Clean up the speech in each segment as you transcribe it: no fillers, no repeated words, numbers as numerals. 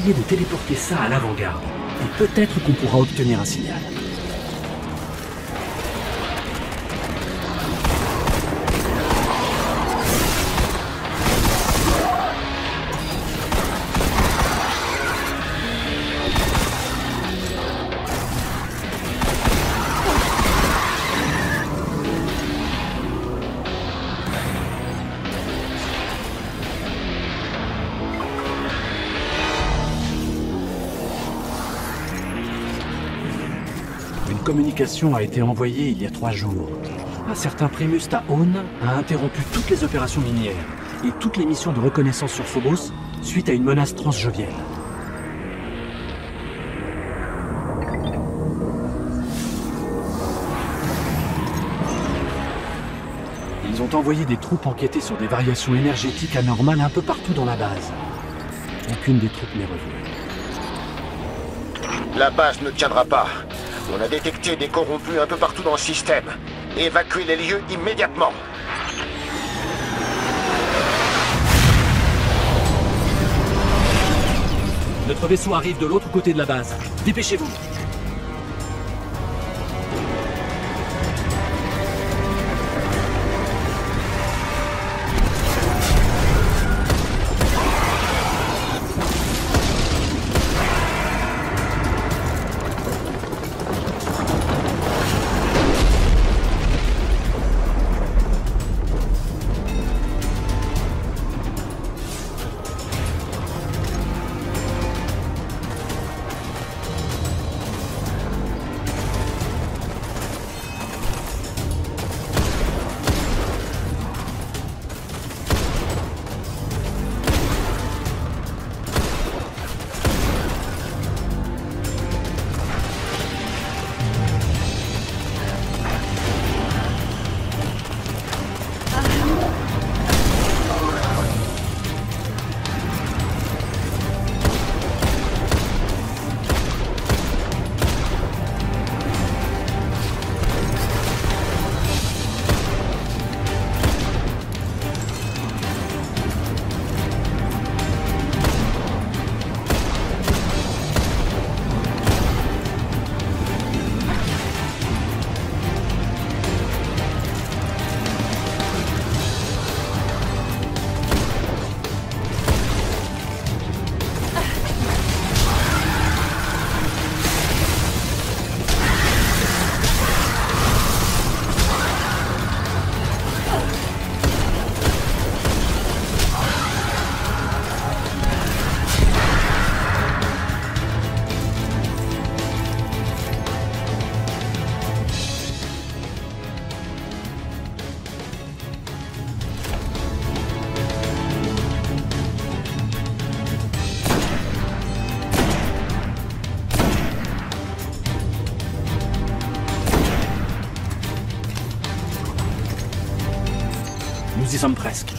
essayer de téléporter ça à l'avant-garde. Et peut-être qu'on pourra obtenir un signal. Une communication a été envoyée il y a 3 jours. Un certain Primus Tahon a interrompu toutes les opérations minières et toutes les missions de reconnaissance sur Phobos suite à une menace transjovienne. Ils ont envoyé des troupes enquêter sur des variations énergétiques anormales un peu partout dans la base. Aucune des troupes n'est revenue. La base ne tiendra pas. On a détecté des corrompus un peu partout dans le système. Évacuez les lieux immédiatement. Notre vaisseau arrive de l'autre côté de la base. Dépêchez-vous. Nous y sommes presque.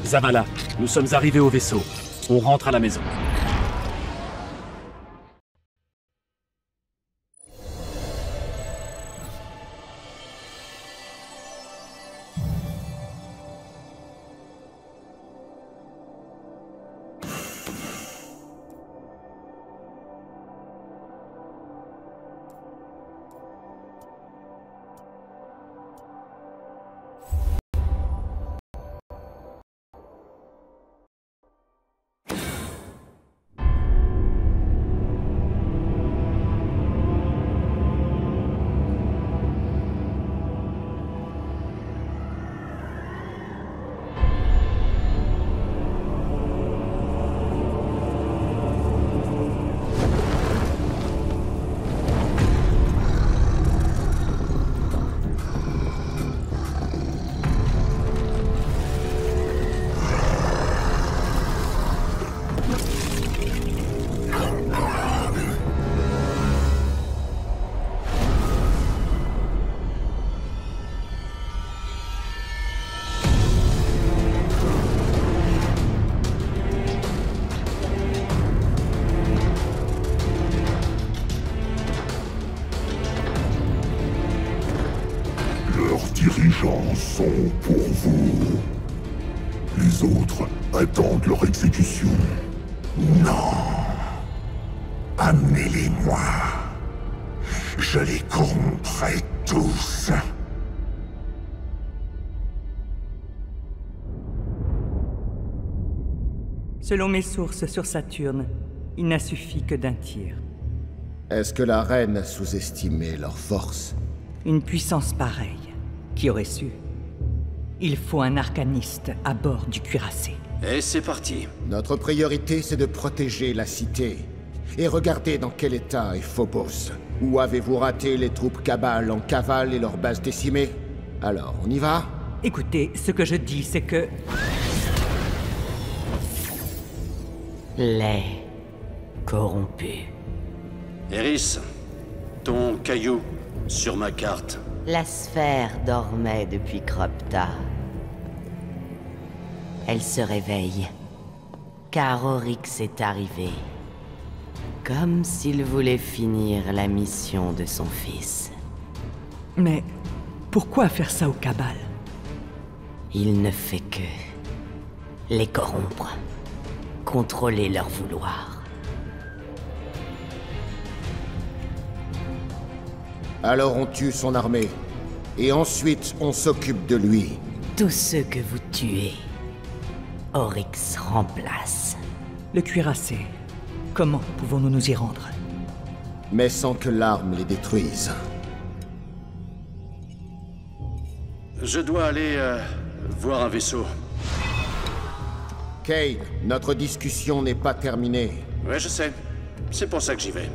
Zavala, nous sommes arrivés au vaisseau. On rentre à la maison. gens sont pour vous. Les autres attendent leur exécution. Non. Amenez-les-moi. Je les corromprai tous. Selon mes sources sur Saturne, il n'a suffi que d'un tir. Est-ce que la reine a sous-estimé leur force? Une puissance pareille, qui aurait su? Il faut un arcaniste à bord du cuirassé. Et c'est parti. Notre priorité, c'est de protéger la cité. Et regardez dans quel état est Phobos. Où avez-vous raté les troupes Cabal en cavale et leurs bases décimées? Alors, on y va? Écoutez, ce que je dis, c'est que... Les corrompus. Eris, ton caillou sur ma carte. La sphère dormait depuis Kropta. Elle se réveille, car Oryx est arrivé. Comme s'il voulait finir la mission de son fils. Mais pourquoi faire ça au Cabal? Il ne fait que les corrompre, contrôler leur vouloir. Alors on tue son armée. Et ensuite, on s'occupe de lui. Tous ceux que vous tuez, Oryx remplace. Le cuirassé, comment pouvons-nous nous y rendre? Mais sans que l'arme les détruise. Je dois aller voir un vaisseau. Cayde, notre discussion n'est pas terminée. Ouais, je sais. C'est pour ça que j'y vais.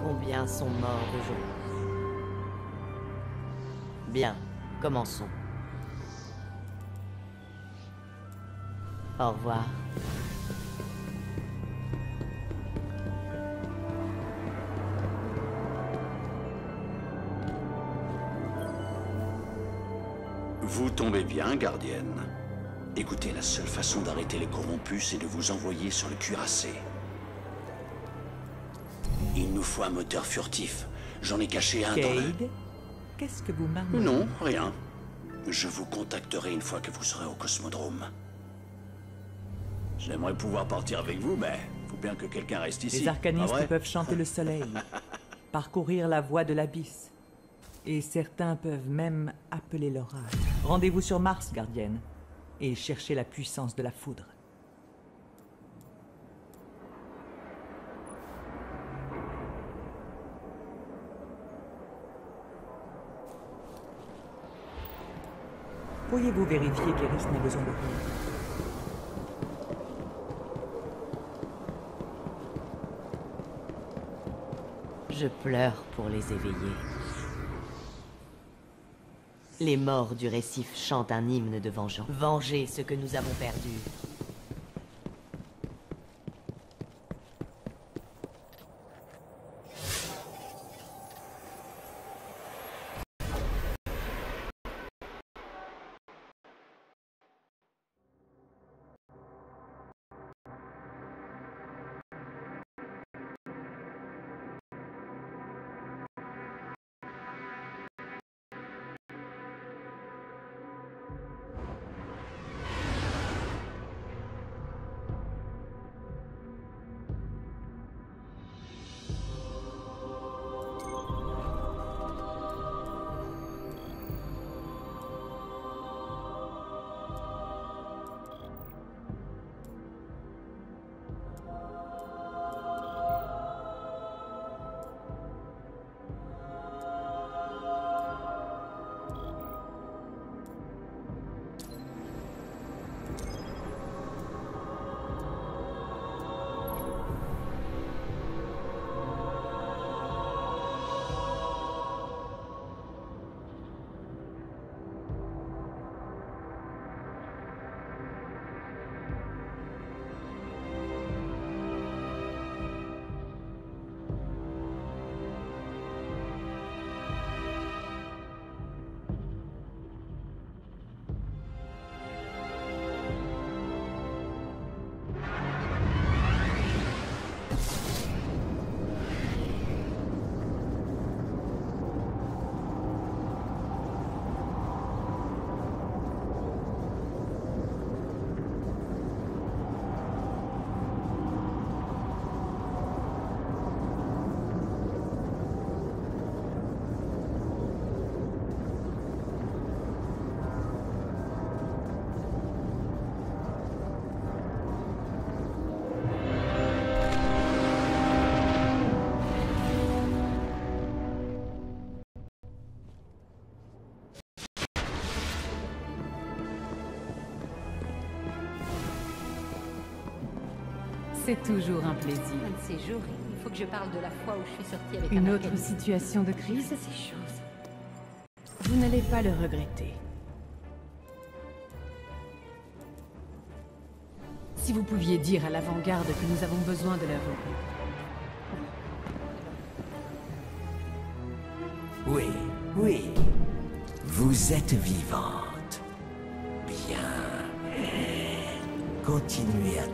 Combien sont morts aujourd'hui? Bien, commençons. Au revoir. Vous tombez bien, gardienne. Écoutez, la seule façon d'arrêter les corrompus, c'est de vous envoyer sur le cuirassé. Il nous faut un moteur furtif. J'en ai caché un dans le... Cayde, qu'est-ce que vous marmonnez? Non, rien. Je vous contacterai une fois que vous serez au cosmodrome. J'aimerais pouvoir partir avec vous, mais faut bien que quelqu'un reste ici. Les arcanistes pas vrai? peuvent chanter le soleil, parcourir la voie de l'abysse. Et certains peuvent même appeler l'orage. Rendez-vous sur Mars, gardienne, et cherchez la puissance de la foudre. Pourriez-vous vérifier qu'Eris n'a besoin de rien? Je pleure pour les éveillés. Les morts du récif chantent un hymne de vengeance. Venger ce que nous avons perdu. C'est toujours un plaisir. Un de ces jours, il faut que je parle de la fois où je suis sortie avec Une un autre arcaniste. situation de crise, Ces choses. vous n'allez pas le regretter. Si vous pouviez dire à l'avant-garde que nous avons besoin de leur aide. Oui, oui. Vous êtes vivante. Bien. Continuez à travailler.